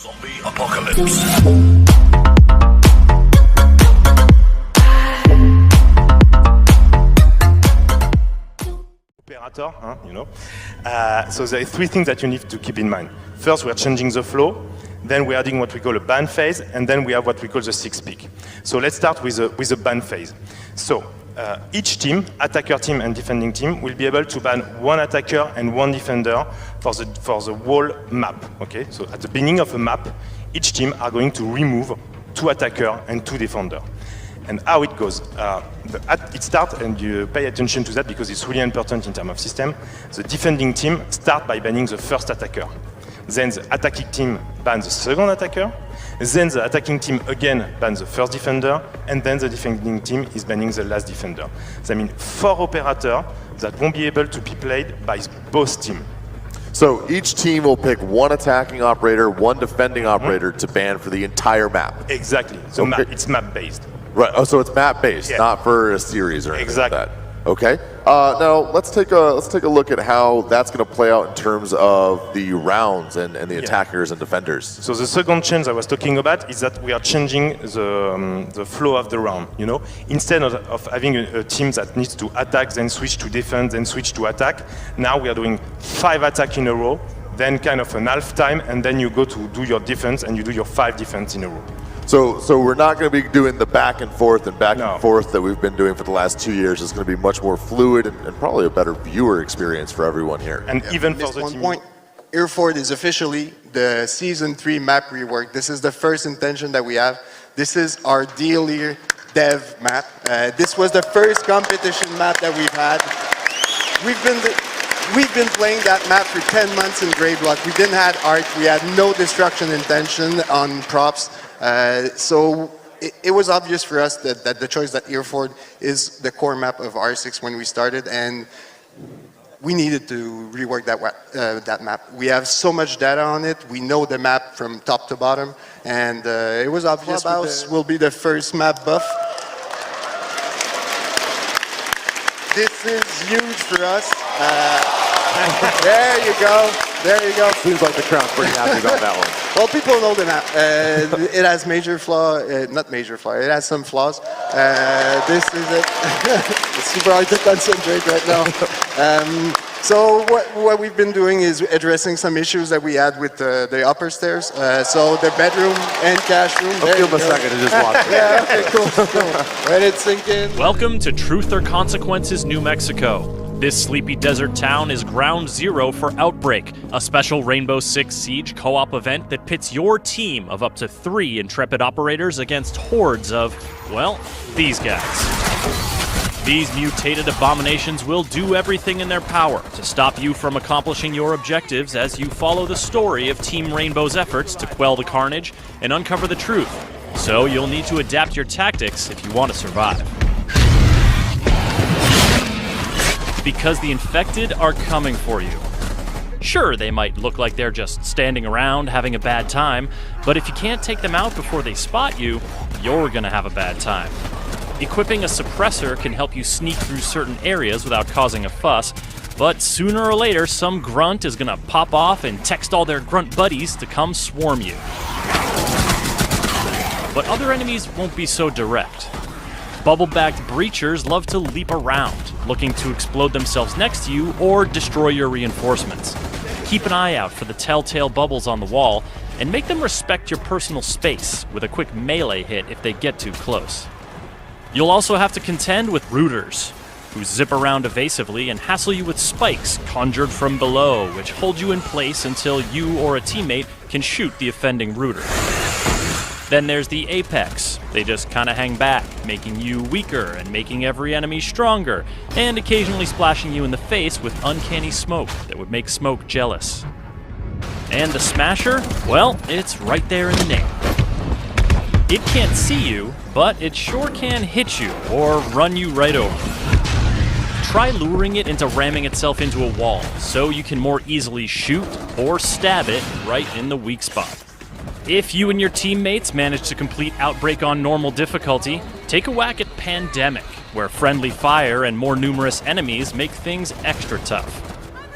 Zombie apocalypse. Operator, so there are three things that you need to keep in mind. First, we're changing the flow, then we're adding what we call a ban phase, and then we have what we call the six peak. So let's start with the ban phase. So each team, attacker team and defending team, will be able to ban one attacker and one defender for the whole map. Okay, so at the beginning of a map, each team are going to remove two attacker and two defender. And how it goes, it starts, and you pay attention to that because it's really important in terms of system. The defending team starts by banning the first attacker. Then the attacking team bans the second attacker. Then the attacking team again bans the first defender. And then the defending team is banning the last defender. That means 4 operators that won't be able to be played by both teams. So each team will pick one attacking operator, one defending operator to ban for the entire map. Exactly. So it's map-based. Right. Oh, so it's map-based, not for a series or anything like that. Okay. Now let's take a look at how that's going to play out in terms of the rounds and the attackers and defenders. So the second change I was talking about is that we are changing the flow of the round. Instead of having a team that needs to attack, then switch to defense, then switch to attack, now we are doing 5 attacks in a row, then kind of an half time, and then you go to do your defense and you do your 5 defense in a row. So we're not going to be doing the back and forth that we've been doing for the last 2 years. It's going to be much more fluid and probably a better viewer experience for everyone here. And even for the team. Point, Hereford is officially the Season 3 map rework. This is the first intention that we have. This is our daily dev map. This was the first competition map that we've had. We've been playing that map for 10 months in Grey Block. We didn't have art. We had no destruction intention on props. So it was obvious for us that the choice that Hereford is the core map of R6 when we started, and we needed to rework that map. We have so much data on it. We know the map from top to bottom, and it was obvious Clubhouse will be the first map buff. This is huge for us. There you go. There you go. Seems like the crowd's pretty happy about that one. Well, people know the map. It has major flaw, not major flaw. It has some flaws. This is it. It's super hard to concentrate right now. So what we've been doing is addressing some issues that we had with the upper stairs. So the bedroom and cash room. I'll give him a second to just watch it. Yeah, okay, cool. Let it sink in. Welcome to Truth or Consequences, New Mexico. This sleepy desert town is ground zero for Outbreak, a special Rainbow Six Siege co-op event that pits your team of up to 3 intrepid operators against hordes of, well, these guys. These mutated abominations will do everything in their power to stop you from accomplishing your objectives as you follow the story of Team Rainbow's efforts to quell the carnage and uncover the truth. So you'll need to adapt your tactics if you want to survive. Because the infected are coming for you. Sure, they might look like they're just standing around having a bad time, but if you can't take them out before they spot you, you're gonna have a bad time. Equipping a suppressor can help you sneak through certain areas without causing a fuss, but sooner or later some grunt is gonna pop off and text all their grunt buddies to come swarm you. But other enemies won't be so direct. Bubble-backed breachers love to leap around, looking to explode themselves next to you or destroy your reinforcements. Keep an eye out for the telltale bubbles on the wall, and make them respect your personal space with a quick melee hit if they get too close. You'll also have to contend with rooters, who zip around evasively and hassle you with spikes conjured from below, which hold you in place until you or a teammate can shoot the offending rooter. Then there's the Apex. They just kinda hang back, making you weaker and making every enemy stronger, and occasionally splashing you in the face with uncanny smoke that would make smoke jealous. And the Smasher? Well, it's right there in the name. It can't see you, but it sure can hit you or run you right over. Try luring it into ramming itself into a wall so you can more easily shoot or stab it right in the weak spot. If you and your teammates manage to complete Outbreak on normal difficulty, take a whack at Pandemic, where friendly fire and more numerous enemies make things extra tough.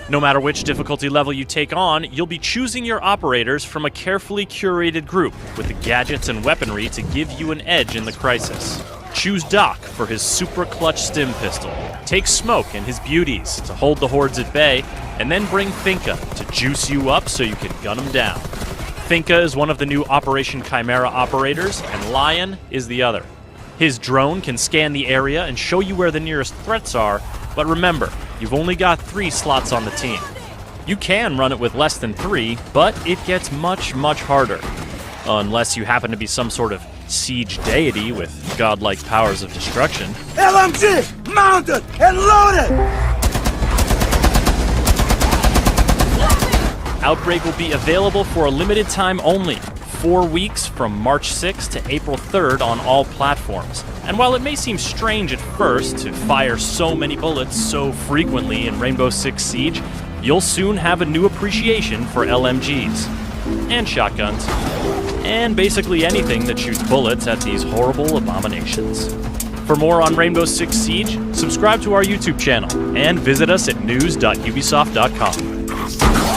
No matter which difficulty level you take on, you'll be choosing your operators from a carefully curated group with the gadgets and weaponry to give you an edge in the crisis. Choose Doc for his super clutch stim pistol. Take Smoke and his beauties to hold the hordes at bay, and then bring Finka to juice you up so you can gun them down. Finka is one of the new Operation Chimera operators, and Lion is the other. His drone can scan the area and show you where the nearest threats are, but remember, you've only got 3 slots on the team. You can run it with less than 3, but it gets much, much harder. Unless you happen to be some sort of siege deity with godlike powers of destruction. LMG, mounted and loaded! Outbreak will be available for a limited time only, 4 weeks from March 6th to April 3rd on all platforms. And while it may seem strange at first to fire so many bullets so frequently in Rainbow Six Siege, you'll soon have a new appreciation for LMGs. And shotguns. And basically anything that shoots bullets at these horrible abominations. For more on Rainbow Six Siege, subscribe to our YouTube channel and visit us at news.ubisoft.com.